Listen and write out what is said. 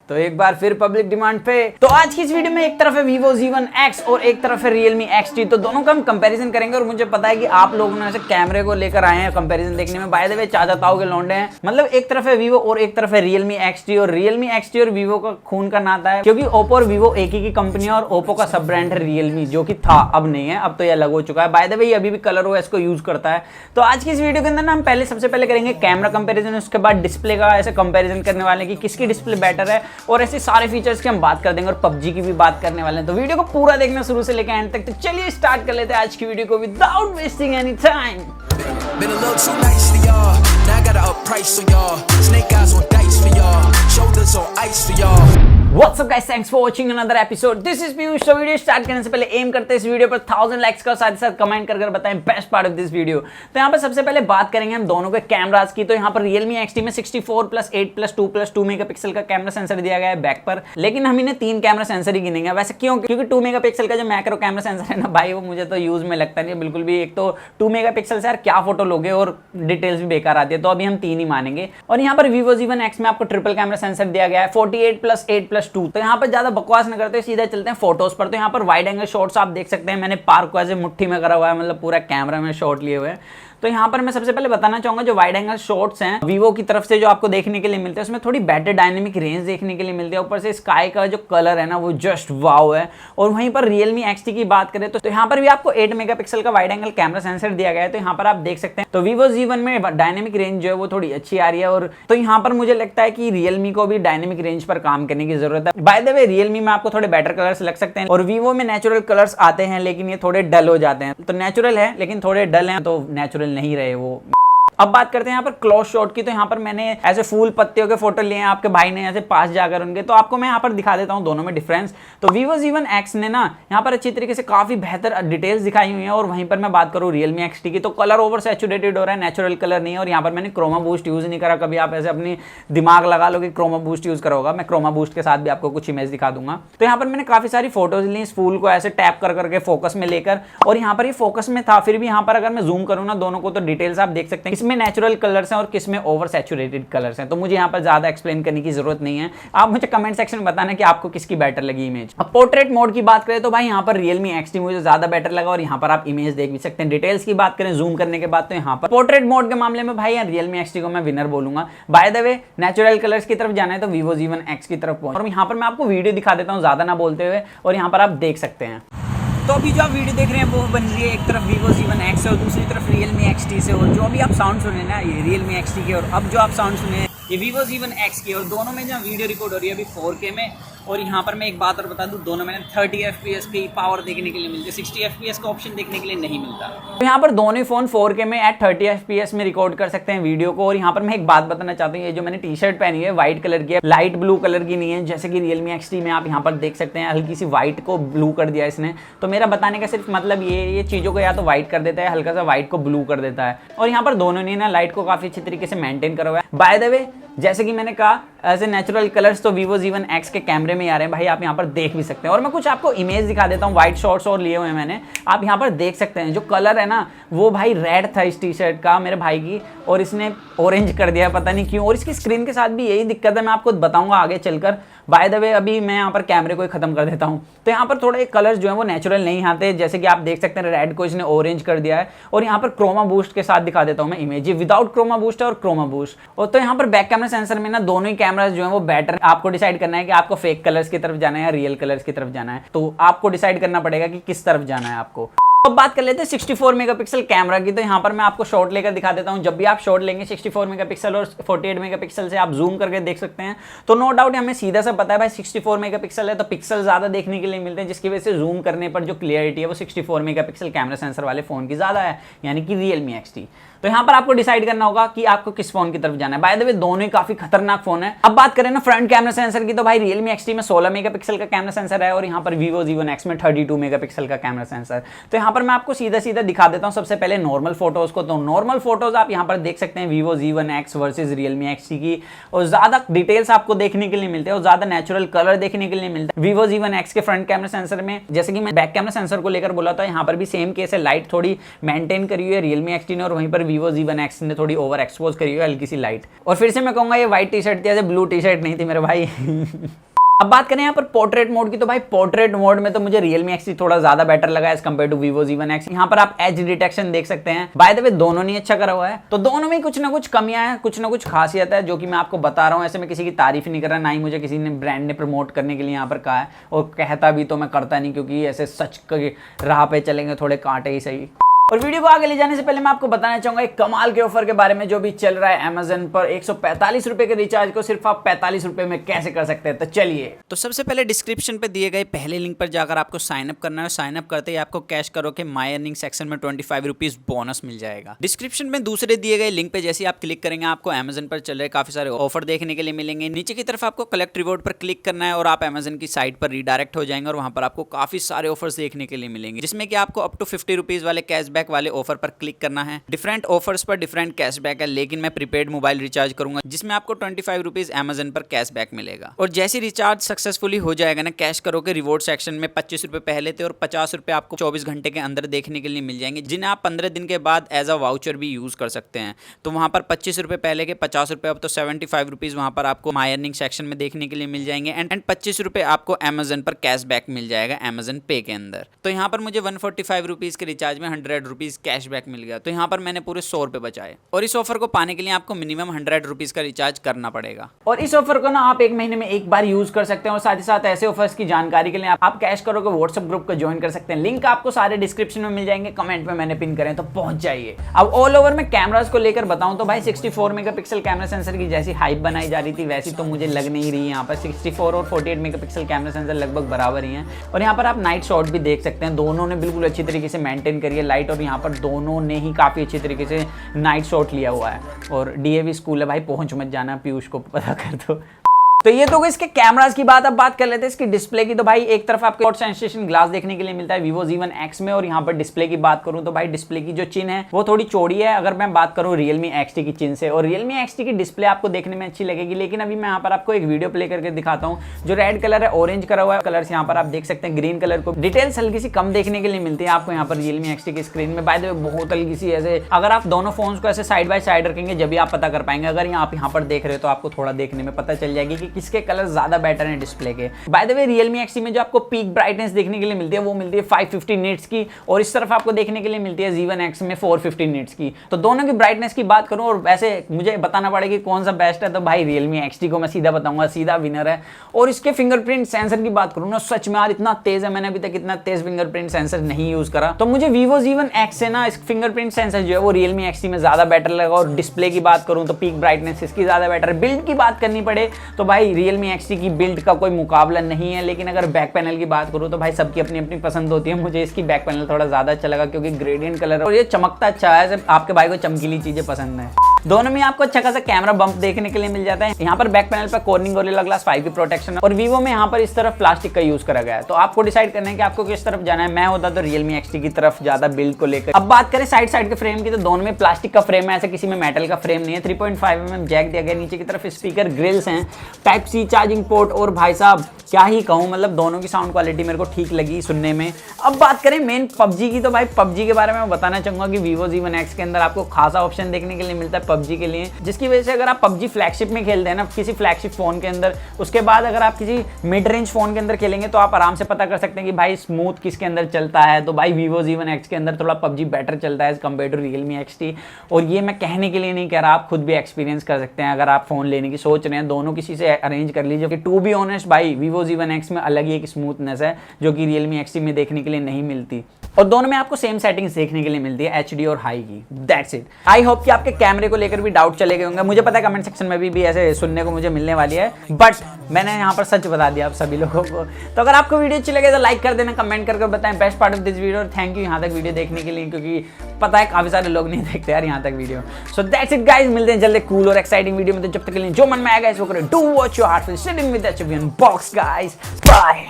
तो एक बार फिर पब्लिक डिमांड पे। तो आज की इस वीडियो में एक तरफ है Vivo Z1 X और एक तरफ है Realme XT। तो दोनों का हम कंपैरिजन करेंगे और मुझे पता है कि आप लोगों ने ऐसे कैमरे को लेकर आए हैं कंपैरिजन देखने में। बाय द वे चाचा ताऊ के लौंडे हैं, मतलब एक तरफ है Vivo और एक तरफ है Realme XT। और Realme XT और Vivo का खून का नाता है, क्योंकि Oppo और Vivo एक ही की कंपनी है और Oppo का सब ब्रांड है Realme, जो कि था, अब नहीं है, अब तो ये अलग हो चुका है। बाय द वे ये अभी भी कलर OS को यूज करता है। तो आज की इस वीडियो के अंदर ना हम सबसे पहले करेंगे कैमरा कंपैरिजन, उसके बाद डिस्प्ले का ऐसे कंपैरिजन करने वाले कि किसकी डिस्प्ले बेटर है और ऐसे सारे फीचर्स की हम बात कर देंगे और PUBG की भी बात करने वाले हैं। तो वीडियो को पूरा देखना शुरू से लेकर एंड तक। तो चलिए स्टार्ट कर लेते हैं आज की वीडियो को without wasting any time. Been a little too nice for y'all. Now I gotta up price on y'all. Snake eyes on dice for y'all. Shoulders on ice for y'all. What's up guys, thanks for watching another episode. This is Piyush। तो video start करने से पहले M करते हैं इस video पर 1000 likes का, साथ ही साथ कमेंट कर बताएं best part of this video. तो यहाँ पर सबसे पहले बात करेंगे हम दोनों के कैमरास की। तो यहाँ पर Realme XT में 64+8+2+2 मेगापिक्सल का कैमरा सेंसर दिया गया है बैक पर, लेकिन हम इन्हें 3 कैमरा सेंसर ही गिनेंगे। वैसे क्यों? क्योंकि 2 मेगापिक्सल का जो मैक्रो कैमरा सेंसर है ना भाई, वो मुझे तो यूज में लगता नहीं है बिल्कुल भी। एक तो 2 मेगापिक्सल से यार क्या फोटो लोगे और डिटेल्स भी बेकार आती है, तो अभी हम 3 ही मानेंगे। और यहाँ पर Vivo Z1 X में आपको ट्रिपल कैमरा सेंसर दिया गया है 48+8+2। तो यहाँ पर ज्यादा बकवास न करते सीधा चलते हैं फोटोज पर। तो यहाँ पर वाइड एंगल शॉट्स आप देख सकते हैं, मैंने पार्क को ऐसे मुट्ठी में करा हुआ है, मतलब पूरा कैमरा में शॉट लिए हुए हैं। तो यहाँ पर मैं सबसे पहले बताना चाहूंगा जो वाइड एंगल शॉट्स हैं Vivo की तरफ से जो आपको देखने के लिए मिलते हैं, उसमें थोड़ी बेटर डायनेमिक रेंज देखने के लिए मिलती है। ऊपर से स्काई का जो कलर है ना वो जस्ट वाव है। और वहीं पर Realme XT की बात करें तो यहाँ पर भी आपको 8 मेगापिक्सल का वाइड एंगल कैमरा सेंसर दिया गया है। तो यहाँ पर आप देख सकते हैं तो Vivo Z1 में डायनेमिक रेंज जो है वो थोड़ी अच्छी आ रही है। और तो यहाँ पर मुझे लगता है कि Realme को भी डायनेमिक रेंज पर काम करने की जरूरत है। बाय द वे Realme में आपको थोड़े बेटर कलर्स लग सकते हैं और Vivo में नेचुरल कलर्स आते हैं, लेकिन ये थोड़े डल हो जाते हैं। तो नेचुरल है लेकिन थोड़े डल हैं, तो नेचुरल नहीं रहे वो। अब बात करते हैं यहाँ पर क्लोज शॉट की। तो यहाँ पर मैंने ऐसे फूल पत्तियों के फोटो लिए हैं, आपके भाई ने ऐसे पास जाकर उनके, तो आपको मैं यहाँ पर दिखा देता हूँ दोनों में डिफरेंस। तो Vivo Z1 X ने ना यहाँ पर अच्छी तरीके से काफी बेहतर डिटेल्स दिखाई हुई हैं। और वहीं पर मैं बात करूँ Realme XT की, तो कलर ओवर सैचुरेटेड हो रहा है, नेचुरल कलर नहीं है। और यहाँ पर मैंने क्रोमा बूस्ट यूज नहीं करा। कभी आप ऐसे अपनी दिमाग लगा लो कि क्रोमा बूस्ट यूज करा होगा, मैं क्रोमा बूस्ट के साथ भी आपको कुछ इमेज दिखा दूंगा। तो यहाँ पर मैंने काफी सारी फोटोज ली इस फूल को ऐसे टैप करके फोकस में लेकर, और यहाँ पर ये फोकस में था। फिर भी यहाँ पर अगर मैं जूम करूँ ना दोनों को, तो डिटेल्स आप देख सकते हैं इसमें नेचुरल कलर और किसमें ओवर सैचुरेटेड कलर्स हैं। तो मुझे यहाँ पर ज्यादा एक्सप्लेन करने की जरूरत नहीं है, आप मुझे कमेंट सेक्शन में बताना कि आपको किसकी बेटर लगी इमेज। अब पोर्ट्रेट मोड की बात करें तो भाई यहाँ पर Realme XT मुझे ज्यादा बेटर लगा, और यहाँ पर आप इमेज देख भी सकते हैं। डिटेल्स की बात करें जूम करने के बाद, तो यहाँ पर पोर्ट्रेट मोड के मामले में भाई Realme XT को मैं विनर बोलूंगा। By the way natural colours की तरफ जाना है तो Vivo Z1 X की तरफ पहुंच। और यहाँ पर मैं आपको वीडियो दिखा देता हूँ ज्यादा ना बोलते हुए, और यहाँ पर आप देख सकते हैं। तो अभी जो आप वीडियो देख रहे हैं वो बन रही है एक तरफ Vivo Z1 X से और दूसरी तरफ Realme XT से। और जो अभी आप साउंड सुने ना ये Realme XT के, और अब जो आप साउंड सुने ये Vivo Z1 X की। और दोनों में जो वीडियो रिकॉर्ड हो रही है अभी 4K में। और यहाँ पर मैं एक बात और बता दूं, दोनों में 30 FPS की पावर देखने के लिए मिलती है, 60 FPS का ऑप्शन देखने के लिए नहीं मिलता। तो यहाँ पर दोनों ही फोन 4K में एट 30 FPS में रिकॉर्ड कर सकते हैं वीडियो को। और यहाँ पर मैं एक बात बताना चाहता हूँ, ये जो मैंने टी शर्ट पहनी है व्हाइट कलर की है, लाइट ब्लू कलर की नहीं है, जैसे कि Realme XT में आप यहाँ पर देख सकते हैं हल्की सी व्हाइट को ब्लू कर दिया इसने। तो मेरा बताने का सिर्फ मतलब ये चीज़ों को या तो व्हाइट कर देता है, हल्का सा व्हाइट को ब्लू कर देता है। और यहाँ पर दोनों ने ना लाइट को काफी अच्छी तरीके से मेंटेन करा हुआ है। बाय द वे जैसे कि मैंने कहा एज ए नेचुरल कलर्स तो Vivo Z1 X के कैमरे में आ रहे हैं भाई, आप यहाँ पर देख भी सकते हैं। और मैं कुछ आपको इमेज दिखा देता हूँ, व्हाइट शॉर्ट्स और लिए हुए हैं मैंने, आप यहाँ पर देख सकते हैं। जो कलर है ना वो भाई रेड था इस टी शर्ट का मेरे भाई की, और इसने ऑरेंज कर दिया पता नहीं क्यों। और इसकी स्क्रीन के साथ भी यही दिक्कत है, मैं आपको बताऊंगा आगे चलकर। बाय द वे अभी मैं यहाँ पर कैमरे को ही खत्म कर देता हूँ। तो यहाँ पर थोड़े कलर्स जो है वो नेचुरल नहीं आते, जैसे कि आप देख सकते हैं रेड को इसने ऑरेंज कर दिया है। और यहाँ पर क्रोमा बूस्ट के साथ दिखा देता हूँ मैं इमेज, ये विदाउट क्रोमा बूस्ट है और क्रोमा बूस्ट। और तो यहाँ पर बैक कैमरा सेंसर में ना दोनों ही कैमरास जो है वो बेटर, आपको डिसाइड करना है कि आपको फेक कलर्स की तरफ जाना है या रियल कलर्स की तरफ जाना है। तो आपको डिसाइड करना पड़ेगा कि किस तरफ जाना है आपको। अब बात कर लेते हैं 64 मेगापिक्सल कैमरा की। तो यहाँ पर मैं आपको शॉट लेकर दिखा देता हूँ। जब भी आप शॉट लेंगे 64 मेगापिक्सल और 48 मेगापिक्सल से आप जूम करके देख सकते हैं, तो नो डाउट हमें सीधा सा पता है भाई 64 मेगापिक्सल है तो पिक्सल ज्यादा देखने के लिए मिलते हैं, जिसकी वजह से जूम करने पर जो क्लियरिटी है वो 64 मेगापिक्सल कैमरा सेंसर वाले फोन की ज्यादा है, यानी कि Realme XT। तो यहाँ पर आपको डिसाइड करना होगा कि आपको किस फोन की तरफ जाना है। बाय द वे दोनों ही काफी खतरनाक फोन है। अब बात करें ना फ्रंट कैमरा सेंसर की, तो भाई Realme XT में 16 मेगापिक्सल का कैमरा सेंसर है और यहाँ पर Vivo Z1 X में 32 मेगापिक्सल का कैमरा सेंसर। तो यहाँ यहाँ पर मैं आपको सीधा सीधा दिखा देता हूँ सबसे पहले नॉर्मल फोटोज को। तो नॉर्मल फोटोज आप यहाँ पर देख सकते हैं Vivo Z1X versus Realme XT की, और ज्यादा डिटेल्स आपको देखने के लिए मिलते हैं और ज्यादा नेचुरल कलर देखने के लिए मिलता है Vivo Z1X के फ्रंट कैमरा सेंसर में। जैसे कि मैं बैक कैमरा सेंसर को लेकर बोला था, यहाँ पर भी सेम केस है, लाइट थोड़ी मेंटेन करी हुई है Realme XT ने, और वहीं पर Vivo Z1X ने थोड़ी ओवर एक्सपोज करी हुई है हल्की सी लाइट। और फिर से मैं कहूंगा ये व्हाइट टी शर्ट थी, ऐसे ब्लू टी शर्ट नहीं थी मेरे भाई। अब बात करें यहाँ पर पोर्ट्रेट मोड की, तो भाई पोर्ट्रेट मोड में तो मुझे Realme XT थोड़ा ज्यादा बेटर लगा as compare to Vivo Z1X। यहाँ पर आप एज डिटेक्शन देख सकते हैं, बाय द वे दोनों नहीं अच्छा करा हुआ है, तो दोनों में कुछ ना कुछ कमियां हैं, कुछ ना कुछ खासियत है जो कि मैं आपको बता रहा हूँ। ऐसे मैं किसी की तारीफ नहीं कर रहा, ना ही मुझे किसी ने ब्रांड ने प्रमोट करने के लिए यहाँ पर कहा है, और कहता भी तो मैं करता नहीं, क्योंकि ऐसे सच के राह पे चलेंगे थोड़े कांटे ही सही। और वीडियो को आगे ले जाने से पहले मैं आपको बताना चाहूंगा एक कमाल के ऑफर के बारे में जो भी चल रहा है अमेजन पर। 145 रुपए के रिचार्ज को सिर्फ आप 45 रुपए में कैसे कर सकते हैं, तो चलिए। तो सबसे पहले डिस्क्रिप्शन पे दिए गए पहले लिंक पर जाकर आपको साइन अप करना है। साइन अप करते ही आपको कैश करो के माई अर्निंग सेक्शन में 25 रुपीज बोनस मिल जाएगा। डिस्क्रिप्शन में दूसरे दिए गए लिंक पे जैसे आप क्लिक करेंगे आपको अमेजन पर चल रहे काफी सारे ऑफर देखने के लिए मिलेंगे। नीचे की तरफ आपको कलेक्ट रिवॉर्ड पर क्लिक करना है और आप अमेजन की साइट पर रिडायरेक्ट हो जाएंगे, और वहां पर आपको काफी सारे ऑफर्स देखने के लिए मिलेंगे, जिसमें कि आपको अप टू 50 रुपीज वाले कैशबैक वाले ऑफर पर क्लिक करना है। डिफरेंट ऑफर्स पर डिफरेंट कैशबैक है, लेकिन मैं प्रीपेड मोबाइल रिचार्ज करूंगा जिसमें आपको 25 रुपीज अमेजन पर कैशबैक मिलेगा। और जैसे रिचार्ज सक्सेसफुली हो जाएगा ना, कैश करो के रिवॉर्ड सेक्शन में 25 रुपए पहले थे और 50 रुपए आपको 24 घंटे के अंदर देखने के लिए मिल जाएंगे, जिन्हें आप 15 दिन के बाद एज अ वाउचर भी यूज कर सकते हैं। तो वहां पर 25 रुपए पहले के, 50 रुपए अब तो 75 रुपीज वहां पर आपको माई अर्निंग सेक्शन में देखने के लिए मिल जाएंगे, एंड 25 रुपए आपको अमेजन पर कैशबैक मिल जाएगा अमेजन पे के अंदर। तो यहाँ पर मुझे 145 रुपीज के रिचार्ज में 100 रुपीज कैशबैक मिल गया, तो यहाँ पर मैंने पूरे 100 रुपए बचाए। और इस ऑफर को पाने के लिए आपको मिनिमम 100 रुपीज का रिचार्ज करना पड़ेगा, और इस ऑफर को ना आप एक महीने में एक बार यूज कर सकते हैं। और साथ ही साथ ऐसे ऑफर्स की जानकारी के लिए आप कैश करो के व्हाट्सएप ग्रुप को ज्वाइन कर सकते हैं। लिंक आपको सारे डिस्क्रिप्शन में मिल जाएंगे, कमेंट में मैंने पिन करें तो पहुंच जाइए। अब ऑल ओवर में कैमरास को लेकर बताऊं तो भाई 64 मेगापिक्सल कैमरा सेंसर की जैसी हाइप बनाई जा रही थी वैसी तो मुझे लग नहीं रही। यहाँ पर 64 और 48 मेगापिक्सल कैमरा सेंसर लगभग बराबर ही हैं, और यहाँ पर आप नाइट शॉट भी देख सकते हैं। दोनों ने बिल्कुल अच्छी तरीके से मेंटेन करी है लाइट, और यहाँ पर दोनों ने ही काफी अच्छी तरीके से नाइट शॉट लिया हुआ है। और डीएवी स्कूल है भाई, पहुंच मत जाना, पीयूष को पता कर दो। तो ये तो इसके कैमरास की बात। अब बात कर लेते हैं इसकी डिस्प्ले की। तो भाई एक तरफ आपको हॉट सेंसेशन ग्लास देखने के लिए मिलता है Vivo Z1X में, और यहाँ पर डिस्प्ले की बात करूं तो भाई डिस्प्ले की जो चिन है वो थोड़ी चौड़ी है अगर मैं बात करूं Realme XT की चिन से। और Realme XT की डिस्प्ले आपको देखने में अच्छी लगेगी, लेकिन अभी मैं यहाँ पर आपको एक वीडियो प्ले करके दिखाता हूँ। जो रेड कलर है ऑरेंज करा हुआ है, कलर्स यहाँ पर आप देख सकते हैं ग्रीन कलर को। डिटेल्स हल्की सी कम देखने के लिए मिलती है आपको यहाँ पर Realme XT की स्क्रीन में। बाय द वे बहुत हल्की सी, ऐसे अगर आप दोनों फोन को ऐसे साइड बाय साइड रखेंगे जब भी आप पता कर पाएंगे। अगर आप यहाँ पर देख रहे हो तो आपको थोड़ा देखने में पता चल जाएगी कि किसके कलर ज्यादा बेटर है डिस्प्ले के। By the way Realme XT में जो आपको पीक ब्राइटनेस देखने के लिए मिलती है वो मिलती है 550 निट्स की, और इस तरफ आपको देखने के लिए मिलती है Z1X में 450 निट्स की। तो दोनों की ब्राइटनेस की बात करूं और वैसे मुझे बताना पड़ेगा कि कौन सा बेस्ट है, तो भाई Realme XT को मैं सीधा बताऊंगा, सीधा विनर है। और इसके फिंगरप्रिंट सेंसर की बात करूं ना, सच में यार इतना तेज है, मैंने अभी तक इतना तेज फिंगरप्रिंट सेंसर नहीं यूज करा। तो मुझे Vivo Z1X से ना इस फिंगरप्रिंट सेंसर जो है वो Realme XT में ज्यादा बेटर लगा। और डिस्प्ले की बात करूं तो पीक ब्राइटनेस इसकी ज्यादा बेटर है। बिल्ड की बात करनी पड़े तो भाई Realme XT की बिल्ड का कोई मुकाबला नहीं है, लेकिन अगर बैक पैनल की बात करूं तो भाई सबकी अपनी अपनी पसंद होती है। मुझे इसकी बैक पैनल थोड़ा ज्यादा अच्छा लगा क्योंकि ग्रेडियंट कलर और ये चमकता अच्छा है। आपके भाई को चमकीली चीजें पसंद है। दोनों में आपको अच्छा खासा कैमरा बम्प देखने के लिए मिल जाता है। यहाँ पर बैक पैनल पर कॉर्निंग गोरिल्ला ग्लास 5 की प्रोटेक्शन है, और Vivo में यहाँ पर इस तरफ प्लास्टिक का यूज करा गया है। तो आपको डिसाइड करना है कि आपको किस तरफ जाना है। मैं होता तो Realme XT की तरफ ज्यादा बिल्ड को लेकर। अब बात करें साइड के फ्रेम की, तो दोनों में प्लास्टिक का फ्रेम है, ऐसे किसी में मेटल का फ्रेम नहीं है। 3.5 mm जैक दिया गया, नीचे की तरफ स्पीकर ग्रिल्स हैं, Type-C चार्जिंग पोर्ट, और भाई साहब क्या ही कहूँ, मतलब दोनों की साउंड क्वालिटी मेरे को ठीक लगी सुनने में। अब बात करें मेन PUBG की, तो भाई PUBG के बारे में मैं बताना चाहूंगा कि Vivo Z1X के अंदर आपको खासा ऑप्शन देखने के लिए मिलता है PUBG के लिए, जिसकी वजह से अगर आप PUBG फ्लैगशिप में खेलते हैं ना किसी फ्लैगशिप फोन के अंदर, उसके बाद अगर आप किसी मिड रेंज फोन के अंदर खेलेंगे तो आप आराम से पता कर सकते हैं कि भाई स्मूथ किसके अंदर चलता है। तो भाई Vivo Z1X के अंदर थोड़ा PUBG बेटर चलता है as compare to Realme XT। और ये मैं कहने के लिए नहीं कह रहा, आप खुद भी एक्सपीरियंस कर सकते हैं। अगर आप फोन लेने की सोच रहे हैं, दोनों किसी से अरेंज कर लीजिए। टू बी ऑनेस्ट भाई Vivo Z1X में अलग ही एक स्मूथनेस है जो कि Realme XT में देखने के लिए नहीं मिलती, और दोनों में आपको सेम सेटिंग्स देखने के लिए मिलती है HD और हाई की। That's it. आई होप कि आपके कैमरे को लेकर भी डाउट चले गए होंगे। मुझे पता है कमेंट सेक्शन में भी ऐसे सुनने को मुझे मिलने वाली है, बट मैंने यहाँ पर सच बता दिया आप सभी लोगों को। तो अगर आपको वीडियो अच्छी लगे तो लाइक कर देना, कमेंट करके बताएं best part of this video. और थैंक यू यहाँ तक वीडियो देखने के लिए, क्योंकि पता है काफी सारे लोग नहीं देखते यार यहाँ तक video. So that's it guys, मिलते हैं जल्दी कूल और एक्साइटिंग वीडियो में। तो जब तक के लिए जो मन में आएगा इसको करें। Do watch your heart, sitting with that box guys, bye.